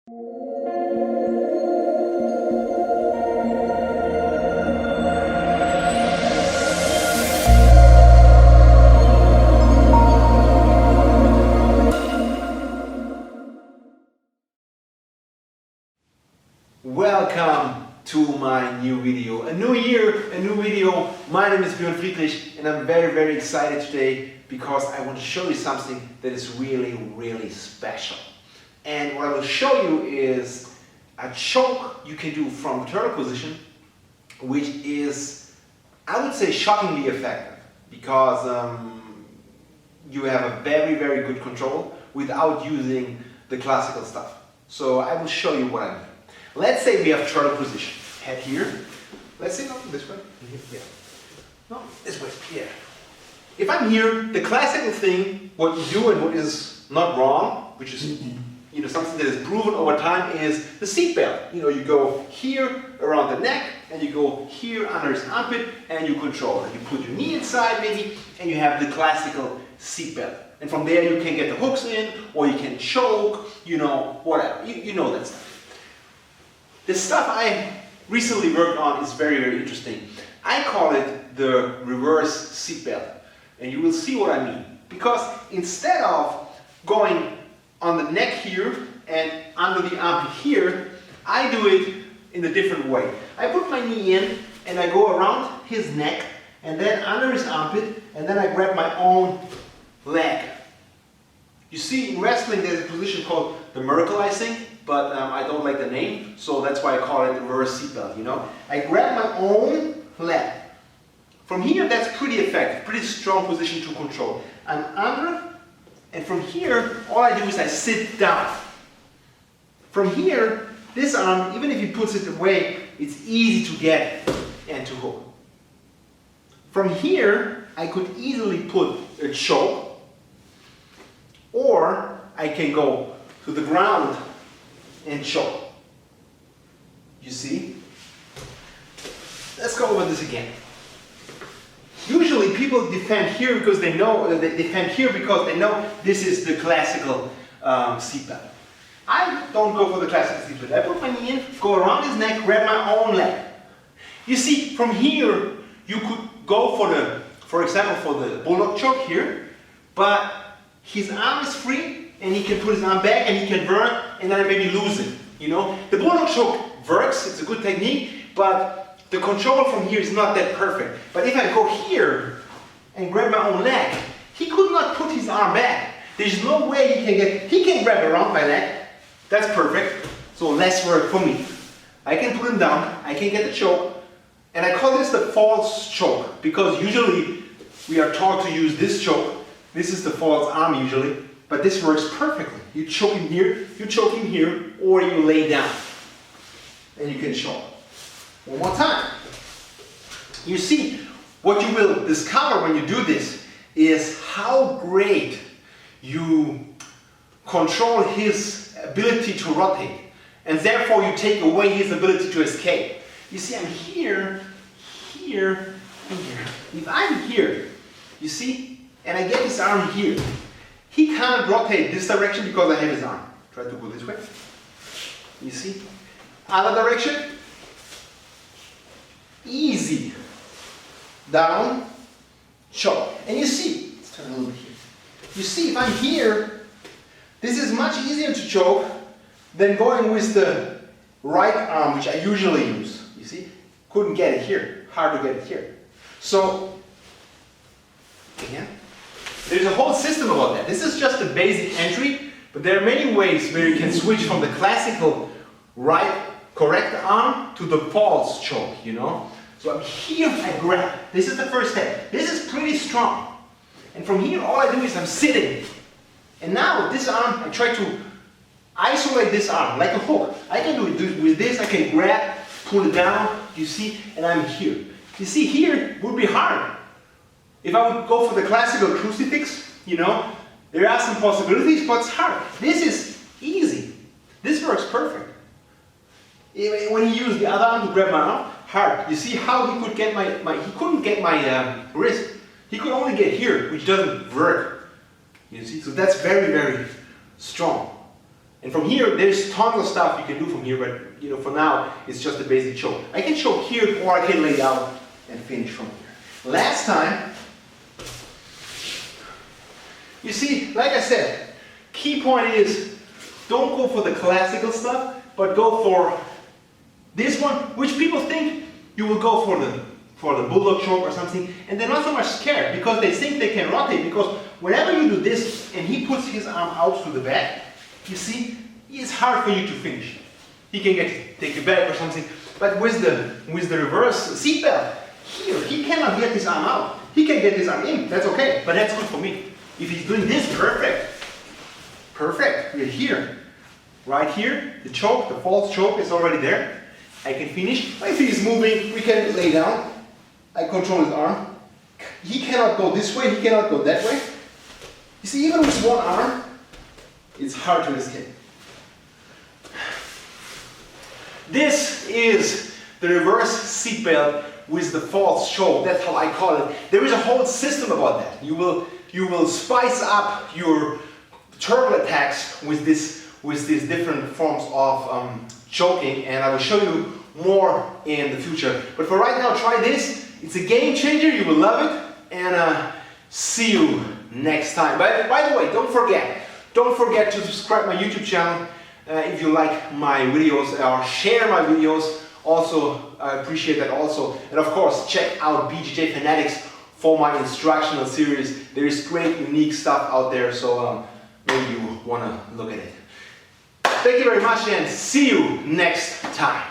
Welcome to my new video. A new year, a new video. My name is Björn Friedrich and I'm very excited today because I want to show you something that is really special. And what I will show you is a choke you can do from the turtle position, which is, I would say, shockingly effective because you have a very good control without using the classical stuff. So I will show you what I mean. Let's say we have turtle position. Head here. Let's say, no, this way. Yeah. No, this way. Yeah. If I'm here, the classical thing, what you do and what is not wrong, which is something that is proven over time, is the seatbelt. You go here around the neck, and you go here under his armpit, and you control it. You put your knee inside maybe, and you have the classical seatbelt. And from there you can get the hooks in, or you can choke, whatever. You know that stuff. The stuff I recently worked on is very interesting. I call it the reverse seatbelt. And you will see what I mean. Because instead of going on the neck here and under the armpit here, I do it in a different way. I put my knee in and I go around his neck and then under his armpit and then I grab my own leg. You see, in wrestling there's a position called the Merkelizing, but I don't like the name, so that's why I call it the reverse seatbelt, I grab my own leg. From here, that's pretty effective, pretty strong position to control. I'm under, and from here, all I do is I sit down. From here, this arm, even if he puts it away, it's easy to get and to hook. From here, I could easily put a choke, or I can go to the ground and choke. You see? Let's go over this again. Usually people defend here because they know this is the classical seatbelt. I don't go for the classical seatbelt. I put my knee in, go around his neck, grab my own leg. You see, from here you could go for example, for the bulldog choke here, but his arm is free and he can put his arm back and he can work and then maybe lose it. The bulldog choke works, it's a good technique, but the control from here is not that perfect. But if I go here and grab my own leg, he could not put his arm back. There's no way he can grab around my leg. That's perfect. So less work for me. I can put him down, I can get the choke, and I call this the false choke because usually we are taught to use this choke. This is the false arm usually, but this works perfectly. You choke him here, or you lay down and you can choke. One more time. You see, what you will discover when you do this is how great you control his ability to rotate, and therefore you take away his ability to escape. You see, I'm here, and here. If I'm here, you see, and I get his arm here, he can't rotate this direction because I have his arm. Try to go this way. You see? Other direction. Easy. Down. Choke. And you see, let's turn a little bit here. You see, if I'm here, this is much easier to choke than going with the right arm, which I usually use. You see? Couldn't get it here. Hard to get it here. So, again. There's a whole system about that. This is just a basic entry, but there are many ways where you can switch from the classical right, correct arm to the false choke, So I'm here, I grab. This is the first step. This is pretty strong. And from here, all I do is I'm sitting. And now with this arm, I try to isolate this arm like a hook. I can do it with this, I can grab, pull it down, you see, and I'm here. You see, here would be hard. If I would go for the classical crucifix, there are some possibilities, but it's hard. This is easy. This works perfect. When he used the other arm to grab my arm, hard. You see how he could get he couldn't get my wrist. He could only get here, which doesn't work. You see, so that's very strong. And from here, there's tons of stuff you can do from here, but you know, for now, it's just a basic choke. I can choke here, or I can lay down and finish from here. Last time, you see, like I said, key point is, don't go for the classical stuff, but go for this one, which people think you will go for the bulldog choke or something, and they're not so much scared because they think they can rotate, because whenever you do this and he puts his arm out to the back, you see, it's hard for you to finish. He can take you back or something, but with the reverse seatbelt, here, he cannot get his arm out. He can get his arm in, that's okay, but that's good for me. If he's doing this, perfect. Perfect, we're here. Right here, the choke, the false choke is already there. I can finish. If he's moving, we can lay down. I control his arm. He cannot go this way, he cannot go that way. You see, even with one arm, it's hard to escape. This is the reverse seatbelt with the false choke. That's how I call it. There is a whole system about that. You will spice up your turbo attacks with these different forms of choking, and I will show you more in the future. But for right now, try this. It's a game changer. You will love it, and see you next time. But by the way, don't forget to subscribe my YouTube channel if you like my videos, or share my videos. Also, I appreciate that also. And of course, check out BJJ Fanatics for my instructional series. There is great, unique stuff out there, so maybe you want to look at it. Thank you very much, and see you next time.